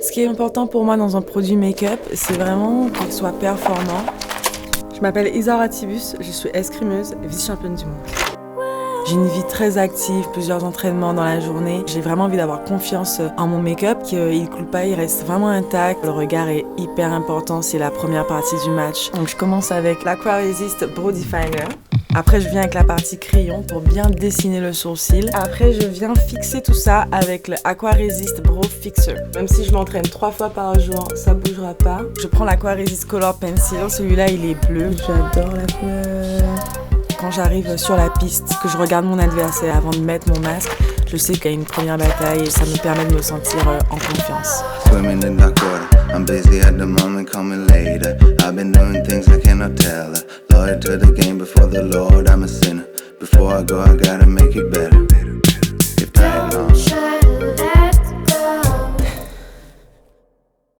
Ce qui est important pour moi dans un produit make-up, c'est vraiment qu'il soit performant. Je m'appelle Isa Ratibus, je suis escrimeuse et vice-championne du monde. J'ai une vie très active, plusieurs entraînements dans la journée. J'ai vraiment envie d'avoir confiance en mon make-up, qu'il ne coule pas, il reste vraiment intact. Le regard est hyper important, c'est la première partie du match. Donc je commence avec l'Aqua Resist Brow Definer. Après, je viens avec la partie crayon pour bien dessiner le sourcil. Après, je viens fixer tout ça avec le Aqua Resist Brow Fixer. Même si je m'entraîne 3 fois par jour, ça bougera pas. Je prends l'Aqua Resist Color Pencil. Celui-là, il est bleu. J'adore la couleur. Quand j'arrive sur la piste, que je regarde mon adversaire avant de mettre mon masque, je sais qu'il y a une première bataille et ça me permet de me sentir en confiance. Swimming in dark water, I'm busy at the moment, coming later. I've been doing things I cannot tell her. Loyal to the game before the Lord, I'm a sinner. Before I go, I gotta make it better.